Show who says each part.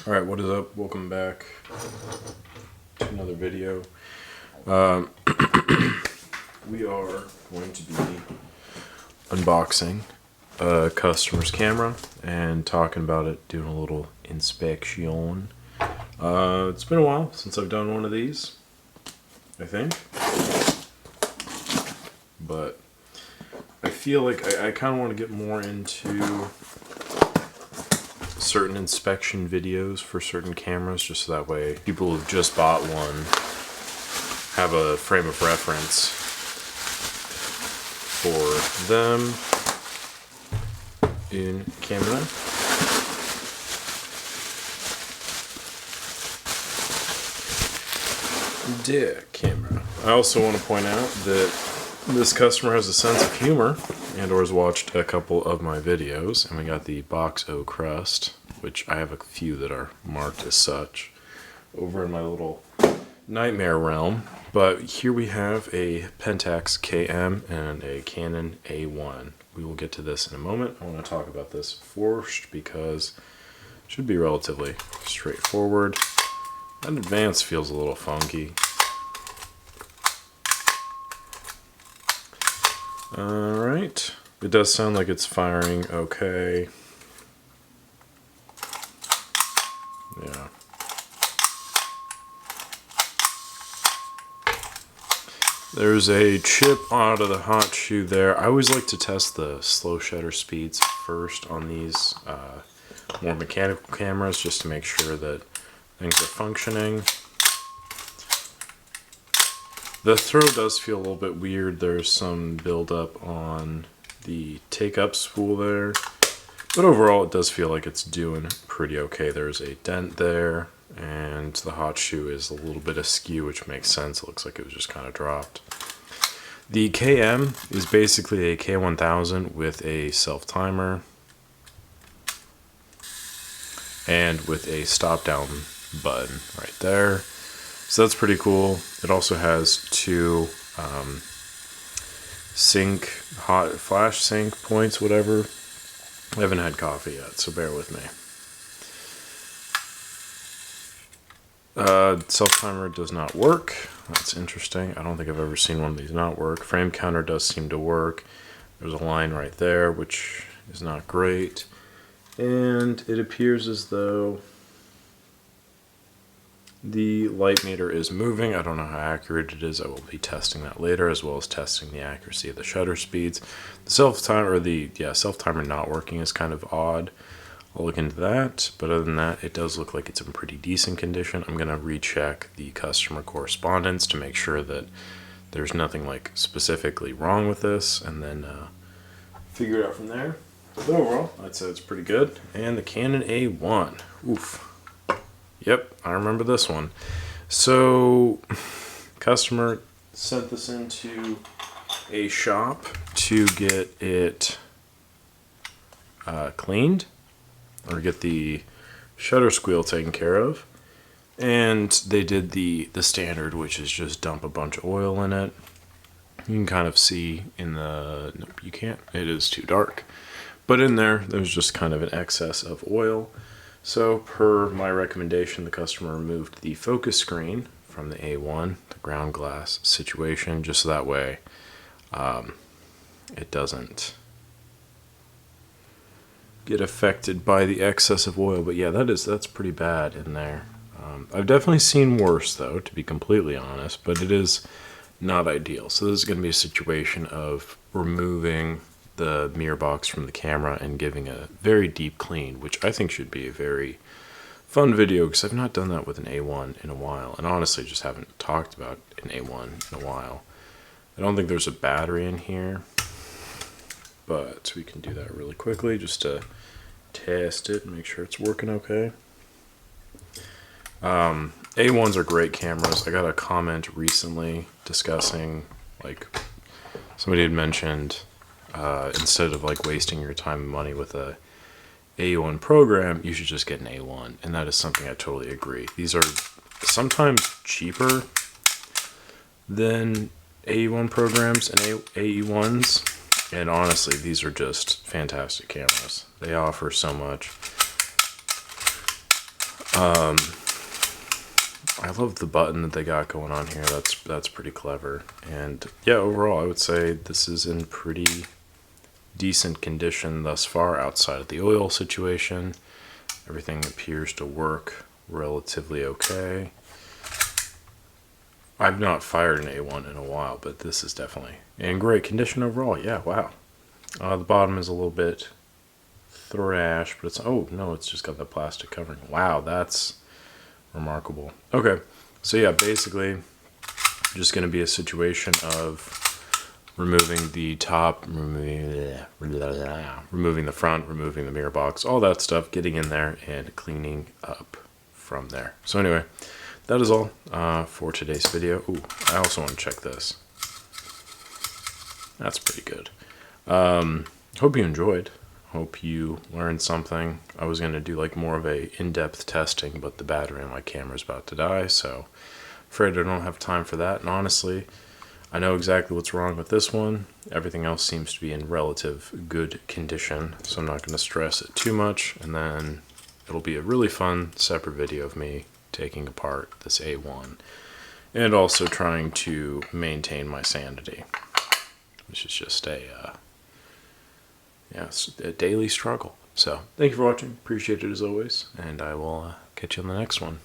Speaker 1: Alright, what is up? Welcome back to another video. We are going to be unboxing a customer's camera and talking about it, doing a little inspection. It's been a while since I've done one of these, I think. But I feel like I kind of want to get more into certain inspection videos for certain cameras, just so that way people who've just bought one have a frame of reference for them in camera. Camera. I also want to point out that this customer has a sense of humor and or has watched a couple of my videos, and we got the Box O crust, which I have a few that are marked as such over in my little nightmare realm. But here we have a Pentax KM and a Canon A-1. We will get to this in a moment. I want to talk about this first because it should be relatively straightforward. That advance feels a little funky. Alright, it does sound like it's firing okay. Yeah. There's a chip out of the hot shoe there. I always like to test the slow shutter speeds first on these more mechanical cameras, just to make sure that things are functioning. The throw does feel a little bit weird. There's some buildup on the take-up spool there, but overall it does feel like it's doing pretty okay. There's a dent there, and the hot shoe is a little bit askew, which makes sense. It looks like it was just kind of dropped. The KM is basically a K1000 with a self-timer and with a stop-down button right there. So that's pretty cool. It also has two flash sync points, whatever. I haven't had coffee yet, so bear with me. Self-timer does not work. That's interesting. I don't think I've ever seen one of these not work. Frame counter does seem to work. There's a line right there, which is not great. And it appears as though the light meter is moving. I don't know how accurate it is. I will be testing that later, as well as testing the accuracy of the shutter speeds. The self-timer, or the self-timer not working is kind of odd. I'll look into that, but other than that, it does look like it's in pretty decent condition. I'm going to recheck the customer correspondence to make sure that there's nothing like specifically wrong with this, and then figure it out from there. But overall, I'd say it's pretty good. And the Canon A-1. Oof. Yep, I remember this one. So, customer sent this into a shop to get it cleaned, or get the shutter squeal taken care of. And they did the standard, which is just dump a bunch of oil in it. You can kind of see in the... Nope, you can't. It is too dark. But in there's just kind of an excess of oil. So, per my recommendation, the customer removed the focus screen from the A1, the ground glass situation, just so that way it doesn't get affected by the excess of oil. But yeah, that's pretty bad in there. I've definitely seen worse, though, to be completely honest, but it is not ideal. So this is going to be a situation of removing the mirror box from the camera and giving a very deep clean, which I think should be a very fun video, because I've not done that with an A1 in a while, and honestly just haven't talked about an A1 in a while. I don't think there's a battery in here, but we can do that really quickly just to test it and make sure it's working okay. A1s are great cameras. I got a comment recently discussing, like, somebody had mentioned instead of like wasting your time and money with a A1 program, you should just get an A1, and that is something I totally agree. These are sometimes cheaper than A1 programs and AE1s, and honestly, these are just fantastic cameras. They offer so much. I love the button that they got going on here. That's pretty clever. And yeah, overall, I would say this is in pretty decent condition thus far outside of the oil situation. Everything appears to work relatively okay. I've not fired an A1 in a while, but this is definitely in great condition overall. Yeah, wow. The bottom is a little bit thrashed, but it's, oh no, it's just got the plastic covering. Wow, that's remarkable. Okay, so yeah, basically just going to be a situation of removing the top, removing the front, removing the mirror box, all that stuff, getting in there and cleaning up from there. So anyway, that is all for today's video. Ooh, I also want to check this. That's pretty good. Hope you enjoyed. Hope you learned something. I was going to do like more of a in-depth testing, but the battery on my camera is about to die, so afraid I don't have time for that. And honestly, I know exactly what's wrong with this one. Everything else seems to be in relative good condition, so I'm not going to stress it too much. And then it'll be a really fun separate video of me taking apart this A1 and also trying to maintain my sanity, which is just it's a daily struggle. So thank you for watching. Appreciate it as always, and I will catch you on the next one.